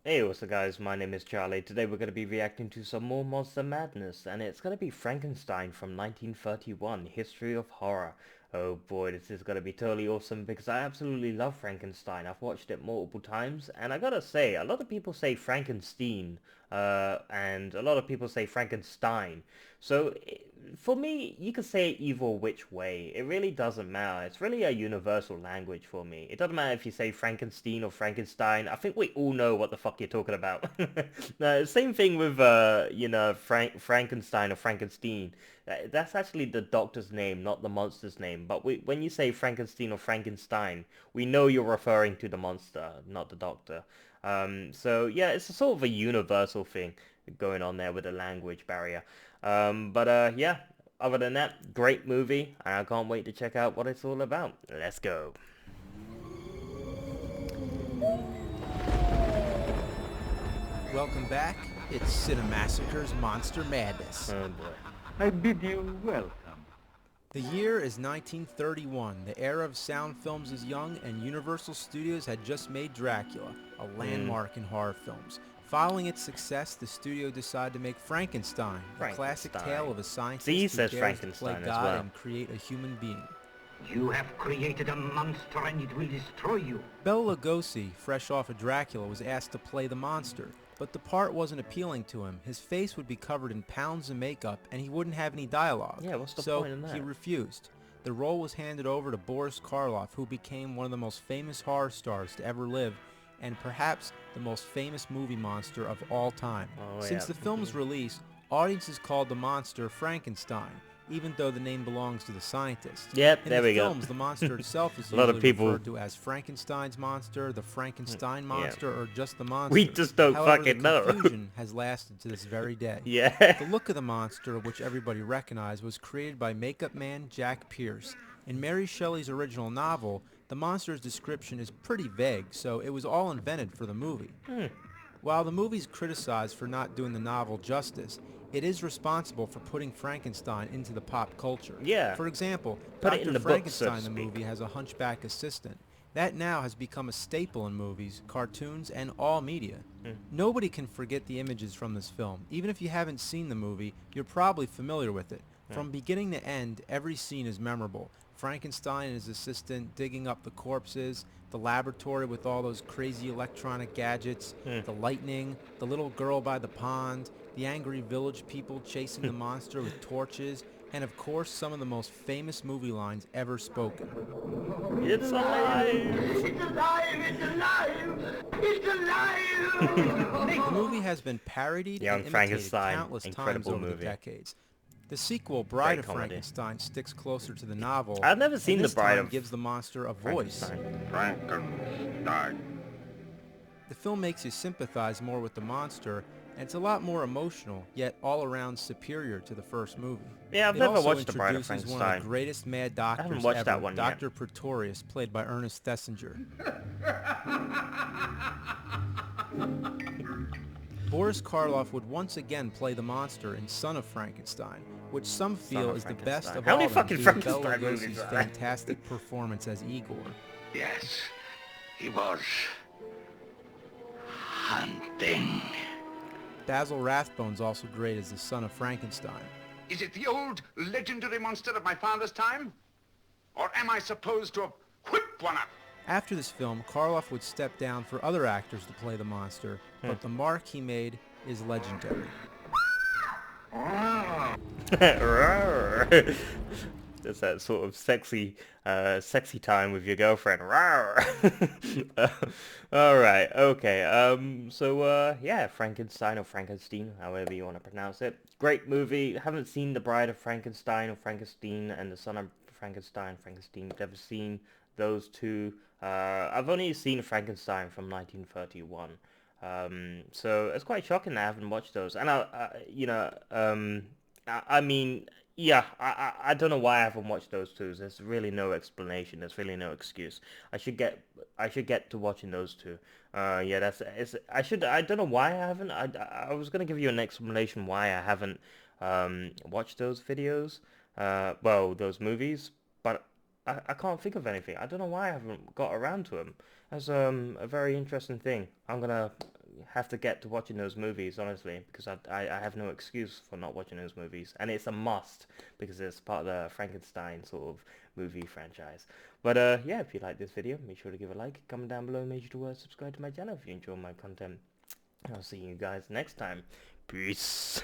Hey, what's up guys, my name is Charlie. Today we're going to be reacting to some more Monster Madness, and it's going to be Frankenstein from 1931, History of Horror. Oh boy, this is going to be totally awesome because I absolutely love Frankenstein. I've watched it multiple times, and I gotta say, a lot of people say Frankenstein, and a lot of people say Frankenstein. So, for me, you could say it either which way. It really doesn't matter. It's really a universal language for me. It doesn't matter if you say Frankenstein or Frankenstein. I think we all know what the fuck you're talking about. No, same thing with, Frankenstein or Frankenstein. That's actually the doctor's name, not the monster's name. But when you say Frankenstein or Frankenstein, we know you're referring to the monster, not the doctor. So yeah, it's a sort of a universal thing going on there with the language barrier. Yeah, other than that, great movie. I can't wait to check out what it's all about. Let's go. Welcome back. It's Cinemassacre's Monster Madness. Oh boy. I bid you welcome. The year is 1931. The era of sound films is young, and Universal Studios had just made Dracula, a landmark in horror films. Following its success, the studio decided to make Frankenstein, the classic tale of a scientist See, who says dares to play Frankenstein as God well. and create a human being. You have created a monster and it will destroy you. Bela Lugosi, fresh off of Dracula, was asked to play the monster, but the part wasn't appealing to him. His face would be covered in pounds of makeup, and he wouldn't have any dialogue. Yeah, what's the So point in that? he refused. The role was handed over to Boris Karloff, who became one of the most famous horror stars to ever live, and perhaps the most famous movie monster of all time. Oh, Since yeah. the film's release, audiences called the monster Frankenstein, even though the name belongs to the scientist. Yep, In there the we go. films, the monster itself is A lot of usually people- referred to as Frankenstein's monster, the Frankenstein monster, or just the monster. We just don't However, fucking the know. confusion has lasted to this very day. Yeah. The look of the monster, which everybody recognized, was created by makeup man Jack Pierce. In Mary Shelley's original novel, the monster's description is pretty vague, so it was all invented for the movie. While the movie's criticized for not doing the novel justice, it is responsible for putting Frankenstein into the pop culture. Yeah. For example, Put it Dr. in the book, so to Frankenstein the speak. movie has a hunchback assistant. That now has become a staple in movies, cartoons, and all media. Nobody can forget the images from this film. Even if you haven't seen the movie, you're probably familiar with it. From beginning to end, every scene is memorable. Frankenstein and his assistant digging up the corpses, the laboratory with all those crazy electronic gadgets, the lightning, the little girl by the pond, the angry village people chasing the monster with torches, and of course some of the most famous movie lines ever spoken. It's alive! It's alive! It's alive! It's alive! The movie has been parodied Young and imitated Frankenstein, countless times incredible over the movie. decades. The sequel, Bride of comedy. Frankenstein, sticks closer to the novel. I've never and seen The this Bride time of gives the monster a voice. Frankenstein. Frankenstein. The film makes you sympathize more with the monster, and it's a lot more emotional, yet all around superior to the first movie. Yeah, I've It never also watched The Bride of introduces one of Frankenstein. the greatest mad haven't doctors watched ever, that one yet. Dr. Pretorius, played by Ernest Thesiger. Boris Karloff would once again play the monster in Son of Frankenstein, which some feel of is the best Frankenstein. of How all many of them fucking due to Bela Frankenstein movies Lugosi's are there? fantastic performance as Igor. Yes, he was hunting. Basil Rathbone's also great as the son of Frankenstein. Is it the old legendary monster of my father's time? Or am I supposed to have whipped one up? After this film, Karloff would step down for other actors to play the monster, but the mark he made is legendary. It's that sort of sexy time with your girlfriend. Alright, okay. Yeah, Frankenstein or Frankenstein, however you want to pronounce it. Great movie. Haven't seen The Bride of Frankenstein or Frankenstein and the Son of Frankenstein. Never seen those two. I've only seen Frankenstein from 1931. So it's quite shocking that I haven't watched those. And I mean, yeah, I don't know why I haven't watched those two. There's really no explanation. There's really no excuse. I should get to watching those two. Yeah, I don't know why I haven't. I was gonna give you an explanation why I haven't watched those videos. Well, those movies, but I can't think of anything. I don't know why I haven't got around to them. That's a very interesting thing. I'm gonna have to get to watching those movies, honestly, because I have no excuse for not watching those movies, and it's a must because it's part of the Frankenstein sort of movie franchise. But yeah, if you like this video, make sure to give a like, comment down below, make sure to subscribe to my channel if you enjoy my content. I'll see you guys next time. Peace.